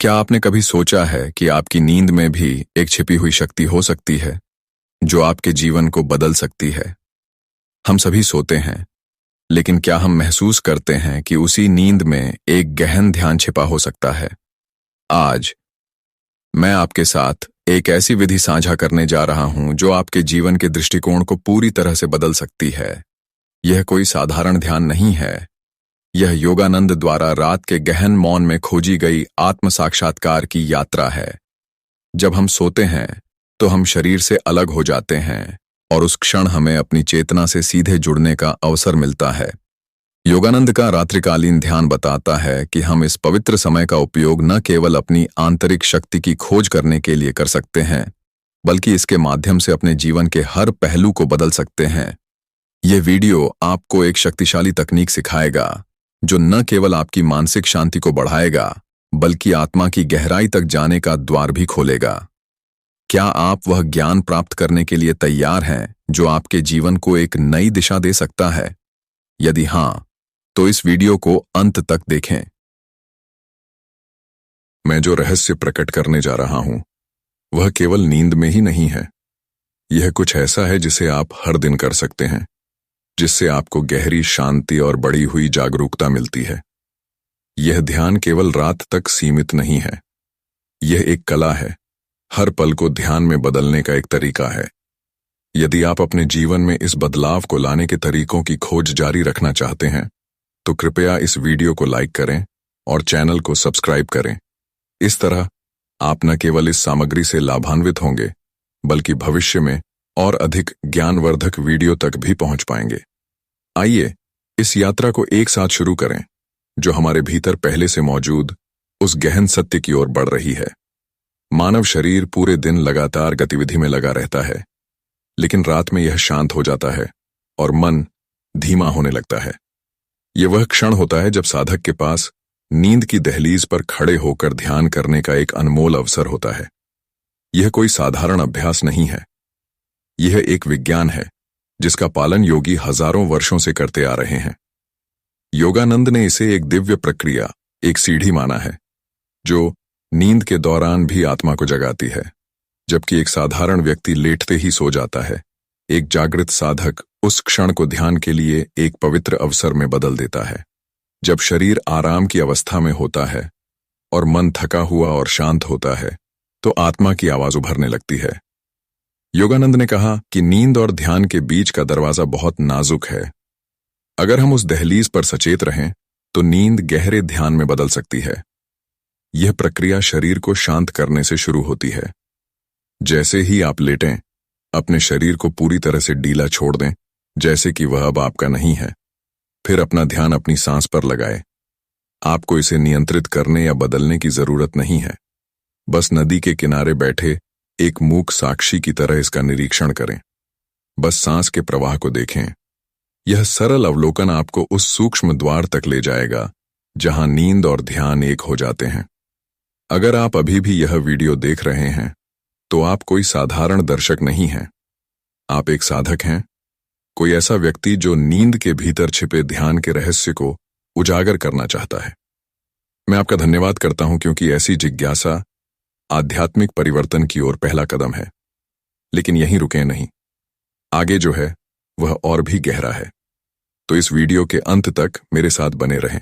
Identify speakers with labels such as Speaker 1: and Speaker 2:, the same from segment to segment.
Speaker 1: क्या आपने कभी सोचा है कि आपकी नींद में भी एक छिपी हुई शक्ति हो सकती है जो आपके जीवन को बदल सकती है? हम सभी सोते हैं, लेकिन क्या हम महसूस करते हैं कि उसी नींद में एक गहन ध्यान छिपा हो सकता है? आज मैं आपके साथ एक ऐसी विधि साझा करने जा रहा हूं जो आपके जीवन के दृष्टिकोण को पूरी तरह से बदल सकती है। यह कोई साधारण ध्यान नहीं है। यह योगानंद द्वारा रात के गहन मौन में खोजी गई आत्म साक्षात्कार की यात्रा है। जब हम सोते हैं तो हम शरीर से अलग हो जाते हैं और उस क्षण हमें अपनी चेतना से सीधे जुड़ने का अवसर मिलता है। योगानंद का रात्रिकालीन ध्यान बताता है कि हम इस पवित्र समय का उपयोग न केवल अपनी आंतरिक शक्ति की खोज करने के लिए कर सकते हैं, बल्कि इसके माध्यम से अपने जीवन के हर पहलू को बदल सकते हैं। यह वीडियो आपको एक शक्तिशाली तकनीक सिखाएगा जो न केवल आपकी मानसिक शांति को बढ़ाएगा, बल्कि आत्मा की गहराई तक जाने का द्वार भी खोलेगा। क्या आप वह ज्ञान प्राप्त करने के लिए तैयार हैं जो आपके जीवन को एक नई दिशा दे सकता है? यदि हां, तो इस वीडियो को अंत तक देखें। मैं जो रहस्य प्रकट करने जा रहा हूं, वह केवल नींद में ही नहीं है। यह कुछ ऐसा है जिसे आप हर दिन कर सकते हैं, जिससे आपको गहरी शांति और बढ़ी हुई जागरूकता मिलती है। यह ध्यान केवल रात तक सीमित नहीं है। यह एक कला है, हर पल को ध्यान में बदलने का एक तरीका है। यदि आप अपने जीवन में इस बदलाव को लाने के तरीकों की खोज जारी रखना चाहते हैं, तो कृपया इस वीडियो को लाइक करें और चैनल को सब्सक्राइब करें। इस तरह आप न केवल इस सामग्री से लाभान्वित होंगे, बल्कि भविष्य में और अधिक ज्ञानवर्धक वीडियो तक भी पहुंच पाएंगे। आइए इस यात्रा को एक साथ शुरू करें, जो हमारे भीतर पहले से मौजूद उस गहन सत्य की ओर बढ़ रही है। मानव शरीर पूरे दिन लगातार गतिविधि में लगा रहता है, लेकिन रात में यह शांत हो जाता है और मन धीमा होने लगता है। यह वह क्षण होता है जब साधक के पास नींद की दहलीज पर खड़े होकर ध्यान करने का एक अनमोल अवसर होता है। यह कोई साधारण अभ्यास नहीं है। यह एक विज्ञान है जिसका पालन योगी हजारों वर्षों से करते आ रहे हैं। योगानंद ने इसे एक दिव्य प्रक्रिया, एक सीढ़ी माना है, जो नींद के दौरान भी आत्मा को जगाती है, जबकि एक साधारण व्यक्ति लेटते ही सो जाता है। एक जागृत साधक उस क्षण को ध्यान के लिए एक पवित्र अवसर में बदल देता है। जब शरीर आराम की अवस्था में होता है और मन थका हुआ और शांत होता है, तो आत्मा की आवाज उभरने लगती है। योगानंद ने कहा कि नींद और ध्यान के बीच का दरवाजा बहुत नाजुक है। अगर हम उस दहलीज पर सचेत रहें, तो नींद गहरे ध्यान में बदल सकती है। यह प्रक्रिया शरीर को शांत करने से शुरू होती है। जैसे ही आप लेटें, अपने शरीर को पूरी तरह से ढीला छोड़ दें, जैसे कि वह अब आपका नहीं है। फिर अपना ध्यान अपनी सांस पर लगाएं। आपको इसे नियंत्रित करने या बदलने की जरूरत नहीं है। बस नदी के किनारे बैठे एक मूक साक्षी की तरह इसका निरीक्षण करें। बस सांस के प्रवाह को देखें। यह सरल अवलोकन आपको उस सूक्ष्म द्वार तक ले जाएगा जहां नींद और ध्यान एक हो जाते हैं। अगर आप अभी भी यह वीडियो देख रहे हैं, तो आप कोई साधारण दर्शक नहीं हैं। आप एक साधक हैं, कोई ऐसा व्यक्ति जो नींद के भीतर छिपे ध्यान के रहस्य को उजागर करना चाहता है। मैं आपका धन्यवाद करता हूं, क्योंकि ऐसी जिज्ञासा आध्यात्मिक परिवर्तन की ओर पहला कदम है। लेकिन यहीं रुके नहीं, आगे जो है वह और भी गहरा है। तो इस वीडियो के अंत तक मेरे साथ बने रहें,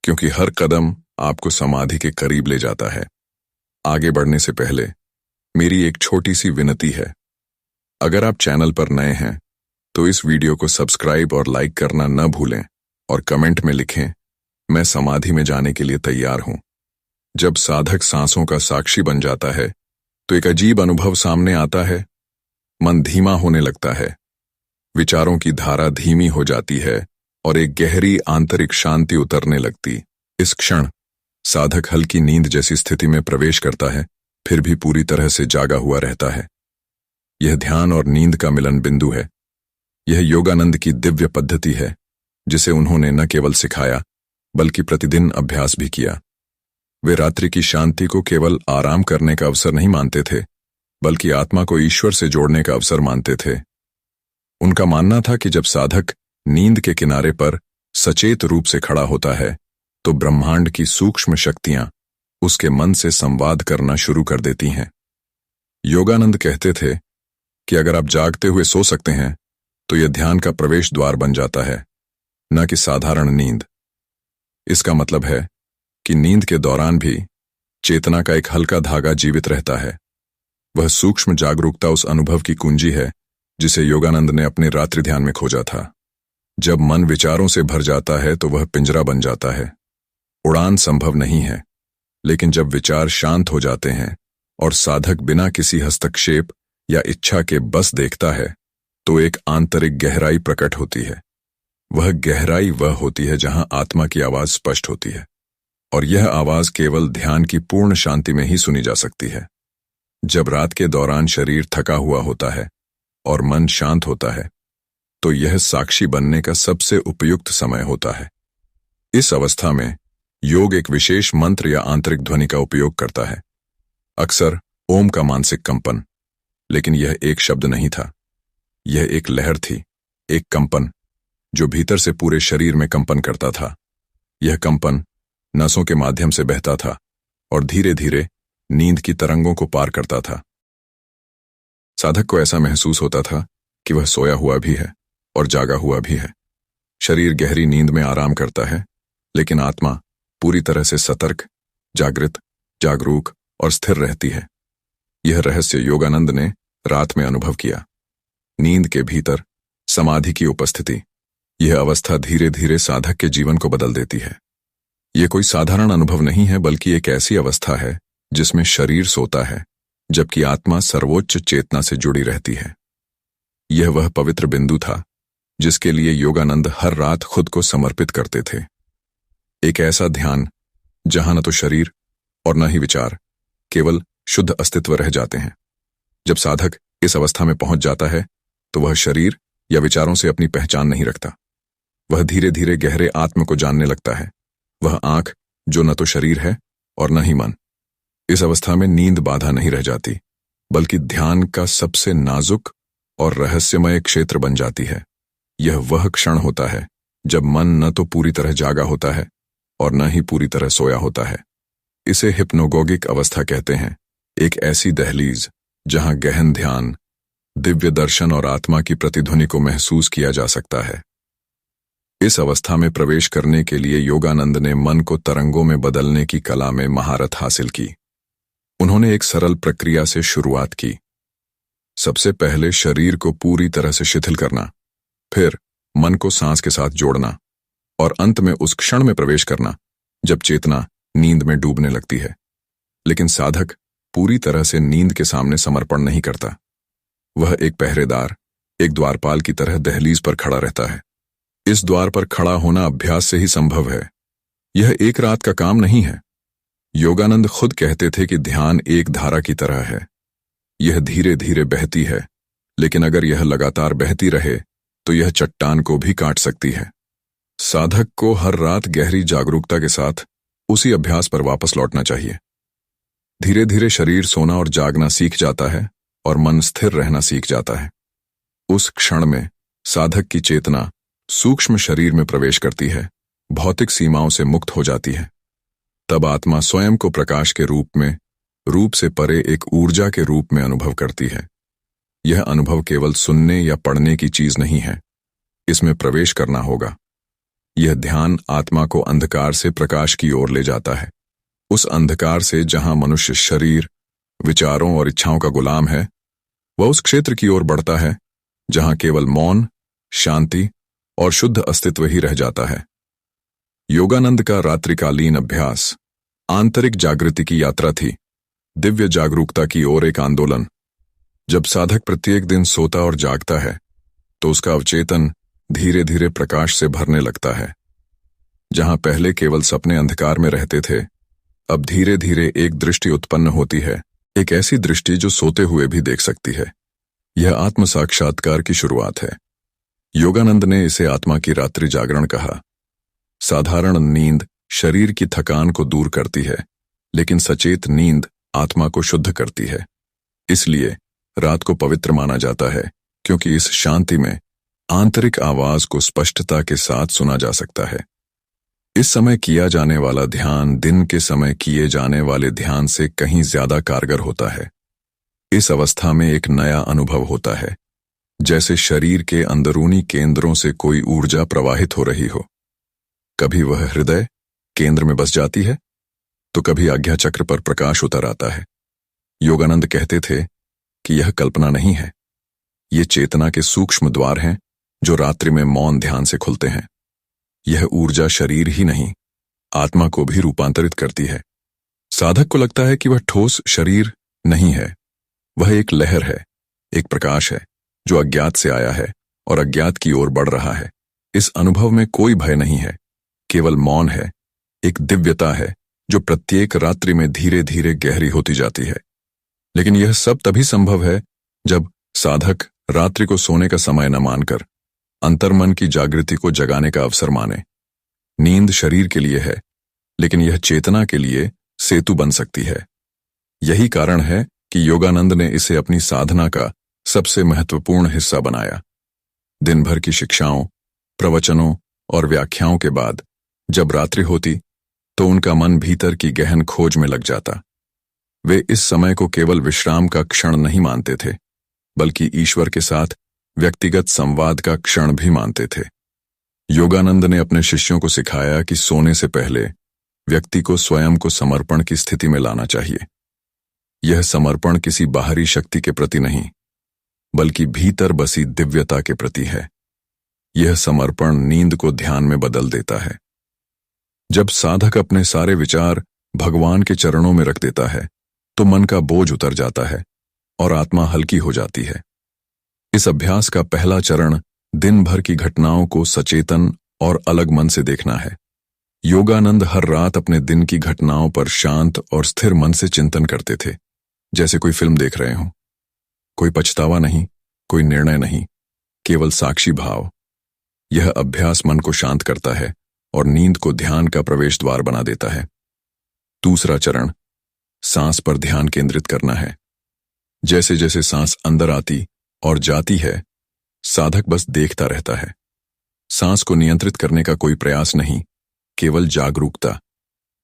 Speaker 1: क्योंकि हर कदम आपको समाधि के करीब ले जाता है। आगे बढ़ने से पहले मेरी एक छोटी सी विनती है। अगर आप चैनल पर नए हैं, तो इस वीडियो को सब्सक्राइब और लाइक करना न भूलें और कमेंट में लिखें, मैं समाधि में जाने के लिए तैयार हूं। जब साधक सांसों का साक्षी बन जाता है, तो एक अजीब अनुभव सामने आता है। मन धीमा होने लगता है, विचारों की धारा धीमी हो जाती है और एक गहरी आंतरिक शांति उतरने लगती। इस क्षण साधक हल्की नींद जैसी स्थिति में प्रवेश करता है, फिर भी पूरी तरह से जागा हुआ रहता है। यह ध्यान और नींद का मिलन बिंदु है। यह योगानंद की दिव्य पद्धति है, जिसे उन्होंने न केवल सिखाया, बल्कि प्रतिदिन अभ्यास भी किया। वे रात्रि की शांति को केवल आराम करने का अवसर नहीं मानते थे, बल्कि आत्मा को ईश्वर से जोड़ने का अवसर मानते थे। उनका मानना था कि जब साधक नींद के किनारे पर सचेत रूप से खड़ा होता है, तो ब्रह्मांड की सूक्ष्म शक्तियां उसके मन से संवाद करना शुरू कर देती हैं। योगानंद कहते थे कि अगर आप जागते हुए सो सकते हैं तो यह ध्यान का प्रवेश द्वार बन जाता है, न कि साधारण नींद। इसका मतलब है कि नींद के दौरान भी चेतना का एक हल्का धागा जीवित रहता है। वह सूक्ष्म जागरूकता उस अनुभव की कुंजी है जिसे योगानंद ने अपने रात्रि ध्यान में खोजा था। जब मन विचारों से भर जाता है तो वह पिंजरा बन जाता है। उड़ान संभव नहीं है, लेकिन जब विचार शांत हो जाते हैं और साधक बिना किसी हस्तक्षेप या इच्छा के बस देखता है तो एक आंतरिक गहराई प्रकट होती है। वह गहराई वह होती है जहां आत्मा की आवाज स्पष्ट होती है, और यह आवाज केवल ध्यान की पूर्ण शांति में ही सुनी जा सकती है। जब रात के दौरान शरीर थका हुआ होता है और मन शांत होता है तो यह साक्षी बनने का सबसे उपयुक्त समय होता है। इस अवस्था में योग एक विशेष मंत्र या आंतरिक ध्वनि का उपयोग करता है, अक्सर ओम का मानसिक कंपन। लेकिन यह एक शब्द नहीं था, यह एक लहर थी, एक कंपन जो भीतर से पूरे शरीर में कंपन करता था। यह कंपन नसों के माध्यम से बहता था और धीरे धीरे नींद की तरंगों को पार करता था। साधक को ऐसा महसूस होता था कि वह सोया हुआ भी है और जागा हुआ भी है। शरीर गहरी नींद में आराम करता है, लेकिन आत्मा पूरी तरह से सतर्क, जागृत, जागरूक और स्थिर रहती है। यह रहस्य योगानंद ने रात में अनुभव किया। नींद के भीतर समाधि की उपस्थिति, यह अवस्था धीरे धीरे साधक के जीवन को बदल देती है। यह कोई साधारण अनुभव नहीं है, बल्कि एक ऐसी अवस्था है जिसमें शरीर सोता है जबकि आत्मा सर्वोच्च चेतना से जुड़ी रहती है। यह वह पवित्र बिंदु था जिसके लिए योगानंद हर रात खुद को समर्पित करते थे। एक ऐसा ध्यान जहां न तो शरीर और न ही विचार, केवल शुद्ध अस्तित्व रह जाते हैं। जब साधक इस अवस्था में पहुंच जाता है तो वह शरीर या विचारों से अपनी पहचान नहीं रखता। वह धीरे धीरे गहरे आत्म को जानने लगता है। वह आंख जो न तो शरीर है और न ही मन। इस अवस्था में नींद बाधा नहीं रह जाती, बल्कि ध्यान का सबसे नाजुक और रहस्यमय क्षेत्र बन जाती है। यह वह क्षण होता है जब मन न तो पूरी तरह जागा होता है और न ही पूरी तरह सोया होता है। इसे हिप्नोगोगिक अवस्था कहते हैं, एक ऐसी दहलीज जहां गहन ध्यान, दिव्य दर्शन और आत्मा की प्रतिध्वनि को महसूस किया जा सकता है। इस अवस्था में प्रवेश करने के लिए योगानंद ने मन को तरंगों में बदलने की कला में महारत हासिल की। उन्होंने एक सरल प्रक्रिया से शुरुआत की। सबसे पहले शरीर को पूरी तरह से शिथिल करना, फिर मन को सांस के साथ जोड़ना और अंत में उस क्षण में प्रवेश करना जब चेतना नींद में डूबने लगती है। लेकिन साधक पूरी तरह से नींद के सामने समर्पण नहीं करता। वह एक पहरेदार, एक द्वारपाल की तरह दहलीज पर खड़ा रहता है। इस द्वार पर खड़ा होना अभ्यास से ही संभव है। यह एक रात का काम नहीं है। योगानंद खुद कहते थे कि ध्यान एक धारा की तरह है। यह धीरे धीरे बहती है, लेकिन अगर यह लगातार बहती रहे तो यह चट्टान को भी काट सकती है। साधक को हर रात गहरी जागरूकता के साथ उसी अभ्यास पर वापस लौटना चाहिए। धीरे धीरे शरीर सोना और जागना सीख जाता है और मन स्थिर रहना सीख जाता है। उस क्षण में साधक की चेतना सूक्ष्म शरीर में प्रवेश करती है, भौतिक सीमाओं से मुक्त हो जाती है। तब आत्मा स्वयं को प्रकाश के रूप से परे एक ऊर्जा के रूप में अनुभव करती है। यह अनुभव केवल सुनने या पढ़ने की चीज नहीं है, इसमें प्रवेश करना होगा। यह ध्यान आत्मा को अंधकार से प्रकाश की ओर ले जाता है। उस अंधकार से जहां मनुष्य शरीर, विचारों और इच्छाओं का गुलाम है, वह उस क्षेत्र की ओर बढ़ता है जहां केवल मौन, शांति और शुद्ध अस्तित्व ही रह जाता है। योगानंद का रात्रिकालीन अभ्यास आंतरिक जागृति की यात्रा थी, दिव्य जागरूकता की ओर एक आंदोलन। जब साधक प्रत्येक दिन सोता और जागता है तो उसका अवचेतन धीरे धीरे प्रकाश से भरने लगता है। जहां पहले केवल सपने अंधकार में रहते थे, अब धीरे धीरे एक दृष्टि उत्पन्न होती है, एक ऐसी दृष्टि जो सोते हुए भी देख सकती है। यह आत्म साक्षात्कार की शुरुआत है। योगानंद ने इसे आत्मा की रात्रि जागरण कहा। साधारण नींद शरीर की थकान को दूर करती है, लेकिन सचेत नींद आत्मा को शुद्ध करती है। इसलिए रात को पवित्र माना जाता है, क्योंकि इस शांति में आंतरिक आवाज को स्पष्टता के साथ सुना जा सकता है। इस समय किया जाने वाला ध्यान दिन के समय किए जाने वाले ध्यान से कहीं ज्यादा कारगर होता है। इस अवस्था में एक नया अनुभव होता है, जैसे शरीर के अंदरूनी केंद्रों से कोई ऊर्जा प्रवाहित हो रही हो। कभी वह हृदय केंद्र में बस जाती है, तो कभी आज्ञा चक्र पर प्रकाश उतर आता है। योगानंद कहते थे कि यह कल्पना नहीं है, ये चेतना के सूक्ष्म द्वार हैं जो रात्रि में मौन ध्यान से खुलते हैं। यह ऊर्जा शरीर ही नहीं, आत्मा को भी रूपांतरित करती है। साधक को लगता है कि वह ठोस शरीर नहीं है, वह एक लहर है, एक प्रकाश है जो अज्ञात से आया है और अज्ञात की ओर बढ़ रहा है। इस अनुभव में कोई भय नहीं है, केवल मौन है, एक दिव्यता है जो प्रत्येक रात्रि में धीरे धीरे गहरी होती जाती है। लेकिन यह सब तभी संभव है जब साधक रात्रि को सोने का समय न मानकर अंतर्मन की जागृति को जगाने का अवसर माने। नींद शरीर के लिए है, लेकिन यह चेतना के लिए सेतु बन सकती है। यही कारण है कि योगानंद ने इसे अपनी साधना का सबसे महत्वपूर्ण हिस्सा बनाया। दिन भर की शिक्षाओं, प्रवचनों और व्याख्याओं के बाद जब रात्रि होती तो उनका मन भीतर की गहन खोज में लग जाता। वे इस समय को केवल विश्राम का क्षण नहीं मानते थे, बल्कि ईश्वर के साथ व्यक्तिगत संवाद का क्षण भी मानते थे। योगानंद ने अपने शिष्यों को सिखाया कि सोने से पहले व्यक्ति को स्वयं को समर्पण की स्थिति में लाना चाहिए। यह समर्पण किसी बाहरी शक्ति के प्रति नहीं, बल्कि भीतर बसी दिव्यता के प्रति है। यह समर्पण नींद को ध्यान में बदल देता है। जब साधक अपने सारे विचार भगवान के चरणों में रख देता है, तो मन का बोझ उतर जाता है और आत्मा हल्की हो जाती है। इस अभ्यास का पहला चरण दिन भर की घटनाओं को सचेतन और अलग मन से देखना है। योगानंद हर रात अपने दिन की घटनाओं पर शांत और स्थिर मन से चिंतन करते थे, जैसे कोई फिल्म देख रहे हों। कोई पछतावा नहीं, कोई निर्णय नहीं, केवल साक्षी भाव। यह अभ्यास मन को शांत करता है और नींद को ध्यान का प्रवेश द्वार बना देता है। दूसरा चरण सांस पर ध्यान केंद्रित करना है। जैसे जैसे सांस अंदर आती और जाती है, साधक बस देखता रहता है। सांस को नियंत्रित करने का कोई प्रयास नहीं, केवल जागरूकता।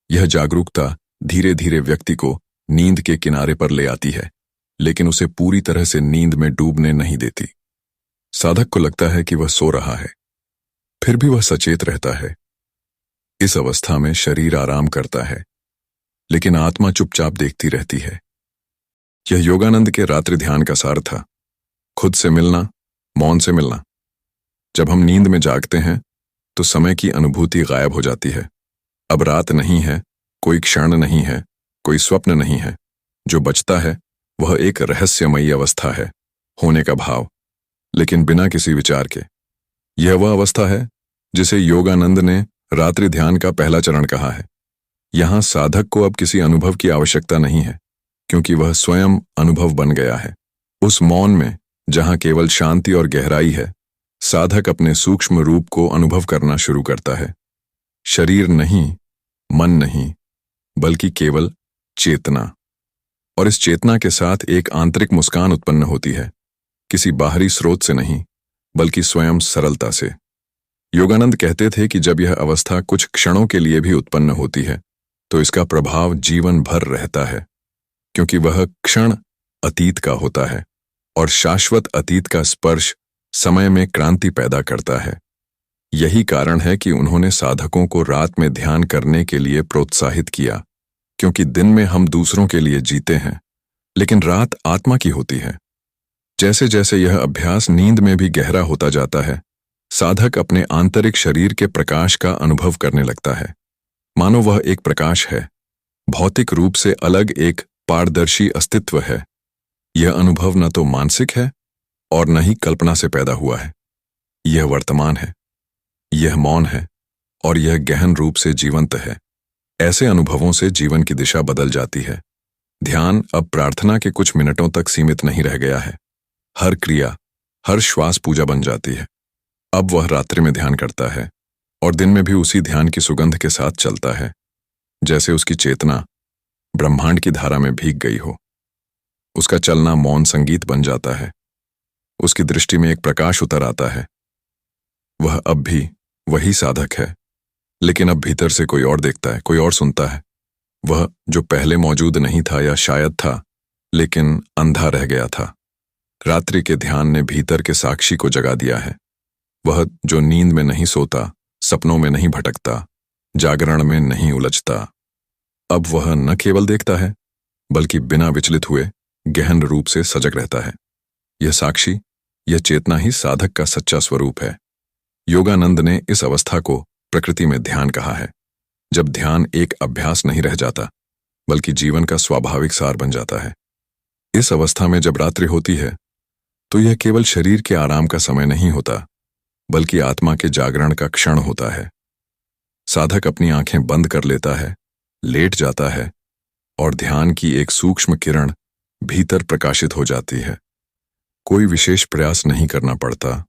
Speaker 1: यह जागरूकता धीरे धीरे व्यक्ति को नींद के किनारे पर ले आती है, लेकिन उसे पूरी तरह से नींद में डूबने नहीं देती। साधक को लगता है कि वह सो रहा है, फिर भी वह सचेत रहता है। इस अवस्था में शरीर आराम करता है, लेकिन आत्मा चुपचाप देखती रहती है। यह योगानंद के रात्रि ध्यान का सार था। खुद से मिलना, मौन से मिलना। जब हम नींद में जागते हैं तो समय की अनुभूति गायब हो जाती है। अब रात नहीं है, कोई क्षण नहीं है, कोई स्वप्न नहीं है। जो बचता है वह एक रहस्यमयी अवस्था है, होने का भाव, लेकिन बिना किसी विचार के। यह वह अवस्था है जिसे योगानंद ने रात्रि ध्यान का पहला चरण कहा है। यहां साधक को अब किसी अनुभव की आवश्यकता नहीं है, क्योंकि वह स्वयं अनुभव बन गया है। उस मौन में जहां केवल शांति और गहराई है, साधक अपने सूक्ष्म रूप को अनुभव करना शुरू करता है। शरीर नहीं, मन नहीं, बल्कि केवल चेतना। और इस चेतना के साथ एक आंतरिक मुस्कान उत्पन्न होती है, किसी बाहरी स्रोत से नहीं, बल्कि स्वयं सरलता से। योगानंद कहते थे कि जब यह अवस्था कुछ क्षणों के लिए भी उत्पन्न होती है, तो इसका प्रभाव जीवन भर रहता है, क्योंकि वह क्षण अतीत का होता है और शाश्वत अतीत का स्पर्श समय में क्रांति पैदा करता है। यही कारण है कि उन्होंने साधकों को रात में ध्यान करने के लिए प्रोत्साहित किया, क्योंकि दिन में हम दूसरों के लिए जीते हैं, लेकिन रात आत्मा की होती है। जैसे जैसे यह अभ्यास नींद में भी गहरा होता जाता है, साधक अपने आंतरिक शरीर के प्रकाश का अनुभव करने लगता है, मानो वह एक प्रकाश है, भौतिक रूप से अलग एक पारदर्शी अस्तित्व है। यह अनुभव न तो मानसिक है और न ही कल्पना से पैदा हुआ है। यह वर्तमान है, यह मौन है और यह गहन रूप से जीवंत है। ऐसे अनुभवों से जीवन की दिशा बदल जाती है। ध्यान अब प्रार्थना के कुछ मिनटों तक सीमित नहीं रह गया है। हर क्रिया, हर श्वास पूजा बन जाती है। अब वह रात्रि में ध्यान करता है और दिन में भी उसी ध्यान की सुगंध के साथ चलता है, जैसे उसकी चेतना ब्रह्मांड की धारा में भीग गई हो। उसका चलना मौन संगीत बन जाता है। उसकी दृष्टि में एक प्रकाश उतर आता है। वह अब भी वही साधक है, लेकिन अब भीतर से कोई और देखता है, कोई और सुनता है। वह जो पहले मौजूद नहीं था या शायद था, लेकिन अंधा रह गया था। रात्रि के ध्यान ने भीतर के साक्षी को जगा दिया है। वह जो नींद में नहीं सोता, सपनों में नहीं भटकता, जागरण में नहीं उलझता, अब वह न केवल देखता है बल्कि बिना विचलित हुए गहन रूप से सजग रहता है। यह साक्षी, यह चेतना ही साधक का सच्चा स्वरूप है। योगानंद ने इस अवस्था को प्रकृति में ध्यान कहा है, जब ध्यान एक अभ्यास नहीं रह जाता बल्कि जीवन का स्वाभाविक सार बन जाता है। इस अवस्था में जब रात्रि होती है तो यह केवल शरीर के आराम का समय नहीं होता बल्कि आत्मा के जागरण का क्षण होता है। साधक अपनी आंखें बंद कर लेता है, लेट जाता है और ध्यान की एक सूक्ष्म किरण भीतर प्रकाशित हो जाती है। कोई विशेष प्रयास नहीं करना पड़ता,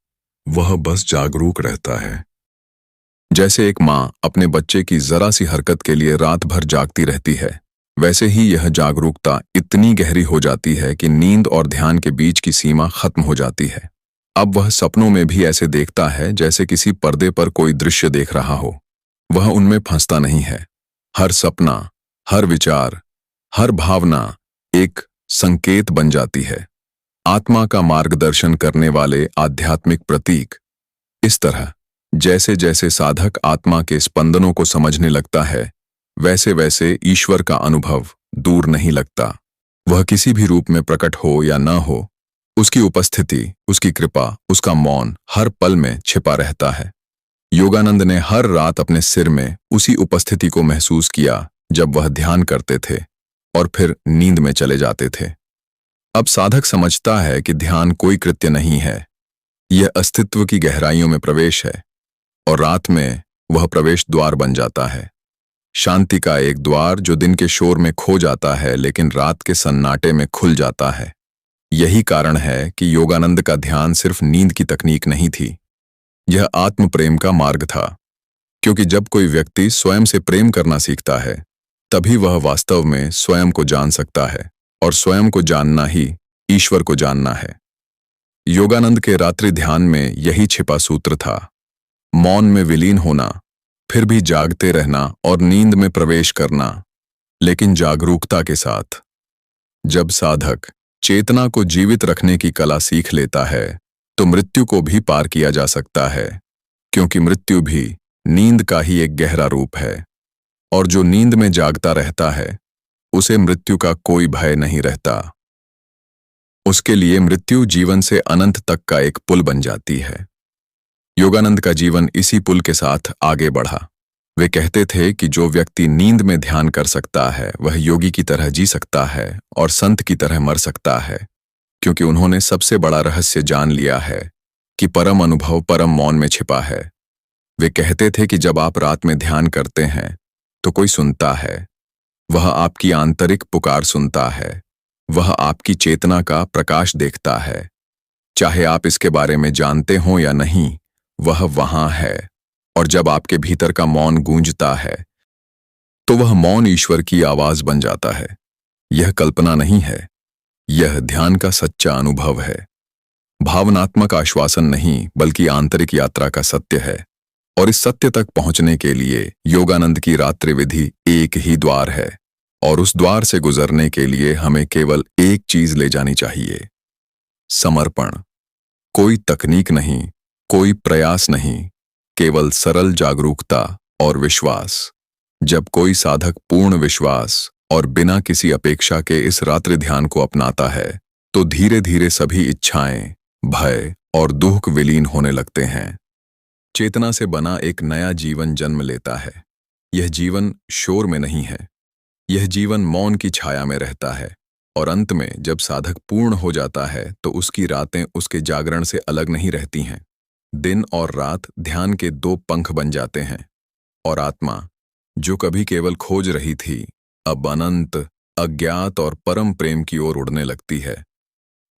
Speaker 1: वह बस जागरूक रहता है। जैसे एक मां अपने बच्चे की जरा सी हरकत के लिए रात भर जागती रहती है, वैसे ही यह जागरूकता इतनी गहरी हो जाती है कि नींद और ध्यान के बीच की सीमा खत्म हो जाती है। अब वह सपनों में भी ऐसे देखता है जैसे किसी पर्दे पर कोई दृश्य देख रहा हो। वह उनमें फंसता नहीं है। हर सपना, हर विचार, हर भावना एक संकेत बन जाती है, आत्मा का मार्गदर्शन करने वाले आध्यात्मिक प्रतीक। इस तरह जैसे जैसे साधक आत्मा के स्पंदनों को समझने लगता है, वैसे वैसे ईश्वर का अनुभव दूर नहीं लगता। वह किसी भी रूप में प्रकट हो या न हो, उसकी उपस्थिति, उसकी कृपा, उसका मौन हर पल में छिपा रहता है। योगानंद ने हर रात अपने सिर में उसी उपस्थिति को महसूस किया जब वह ध्यान करते थे और फिर नींद में चले जाते थे। अब साधक समझता है कि ध्यान कोई कृत्य नहीं है, यह अस्तित्व की गहराइयों में प्रवेश है, और रात में वह प्रवेश द्वार बन जाता है। शांति का एक द्वार जो दिन के शोर में खो जाता है लेकिन रात के सन्नाटे में खुल जाता है। यही कारण है कि योगानंद का ध्यान सिर्फ नींद की तकनीक नहीं थी, यह आत्म प्रेम का मार्ग था। क्योंकि जब कोई व्यक्ति स्वयं से प्रेम करना सीखता है, तभी वह वास्तव में स्वयं को जान सकता है, और स्वयं को जानना ही ईश्वर को जानना है। योगानंद के रात्रि ध्यान में यही छिपा सूत्र था, मौन में विलीन होना, फिर भी जागते रहना और नींद में प्रवेश करना, लेकिन जागरूकता के साथ। जब साधक चेतना को जीवित रखने की कला सीख लेता है तो मृत्यु को भी पार किया जा सकता है, क्योंकि मृत्यु भी नींद का ही एक गहरा रूप है, और जो नींद में जागता रहता है उसे मृत्यु का कोई भय नहीं रहता। उसके लिए मृत्यु जीवन से अनंत तक का एक पुल बन जाती है। योगानंद का जीवन इसी पुल के साथ आगे बढ़ा। वे कहते थे कि जो व्यक्ति नींद में ध्यान कर सकता है वह योगी की तरह जी सकता है और संत की तरह मर सकता है, क्योंकि उन्होंने सबसे बड़ा रहस्य जान लिया है कि परम अनुभव परम मौन में छिपा है। वे कहते थे कि जब आप रात में ध्यान करते हैं तो कोई सुनता है, वह आपकी आंतरिक पुकार सुनता है, वह आपकी चेतना का प्रकाश देखता है। चाहे आप इसके बारे में जानते हो या नहीं, वह वहां है, और जब आपके भीतर का मौन गूंजता है तो वह मौन ईश्वर की आवाज बन जाता है। यह कल्पना नहीं है, यह ध्यान का सच्चा अनुभव है। भावनात्मक आश्वासन नहीं बल्कि आंतरिक यात्रा का सत्य है, और इस सत्य तक पहुंचने के लिए योगानंद की रात्रि विधि एक ही द्वार है, और उस द्वार से गुजरने के लिए हमें केवल एक चीज ले जानी चाहिए, समर्पण। कोई तकनीक नहीं, कोई प्रयास नहीं, केवल सरल जागरूकता और विश्वास। जब कोई साधक पूर्ण विश्वास और बिना किसी अपेक्षा के इस रात्रि ध्यान को अपनाता है तो धीरे धीरे सभी इच्छाएं, भय और दुख विलीन होने लगते हैं। चेतना से बना एक नया जीवन जन्म लेता है। यह जीवन शोर में नहीं है, यह जीवन मौन की छाया में रहता है, और अंत में जब साधक पूर्ण हो जाता है तो उसकी रातें उसके जागरण से अलग नहीं रहती हैं। दिन और रात ध्यान के दो पंख बन जाते हैं, और आत्मा जो कभी केवल खोज रही थी अब अनंत, अज्ञात और परम प्रेम की ओर उड़ने लगती है।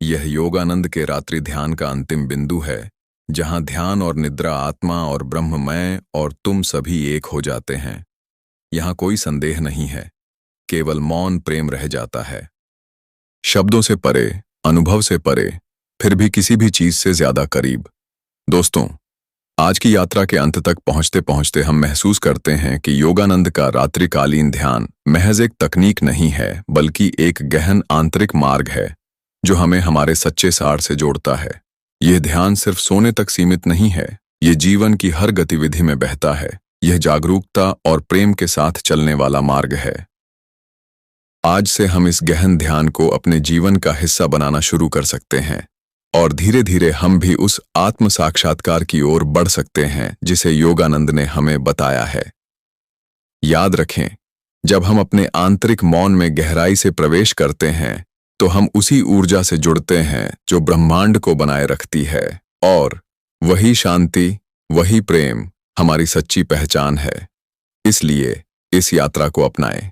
Speaker 1: यह योगानंद के रात्रि ध्यान का अंतिम बिंदु है, जहां ध्यान और निद्रा, आत्मा और ब्रह्म, मैं और तुम सभी एक हो जाते हैं। यहां कोई संदेह नहीं है, केवल मौन प्रेम रह जाता है। शब्दों से परे, अनुभव से परे, फिर भी किसी भी चीज से ज्यादा करीब। दोस्तों, आज की यात्रा के अंत तक पहुंचते पहुंचते हम महसूस करते हैं कि योगानंद का रात्रिकालीन ध्यान महज एक तकनीक नहीं है, बल्कि एक गहन आंतरिक मार्ग है जो हमें हमारे सच्चे सार से जोड़ता है। यह ध्यान सिर्फ सोने तक सीमित नहीं है, ये जीवन की हर गतिविधि में बहता है। यह जागरूकता और प्रेम के साथ चलने वाला मार्ग है। आज से हम इस गहन ध्यान को अपने जीवन का हिस्सा बनाना शुरू कर सकते हैं और धीरे धीरे हम भी उस आत्म साक्षात्कार की ओर बढ़ सकते हैं जिसे योगानंद ने हमें बताया है। याद रखें, जब हम अपने आंतरिक मौन में गहराई से प्रवेश करते हैं तो हम उसी ऊर्जा से जुड़ते हैं जो ब्रह्मांड को बनाए रखती है, और वही शांति, वही प्रेम हमारी सच्ची पहचान है। इसलिए इस यात्रा को अपनाएं।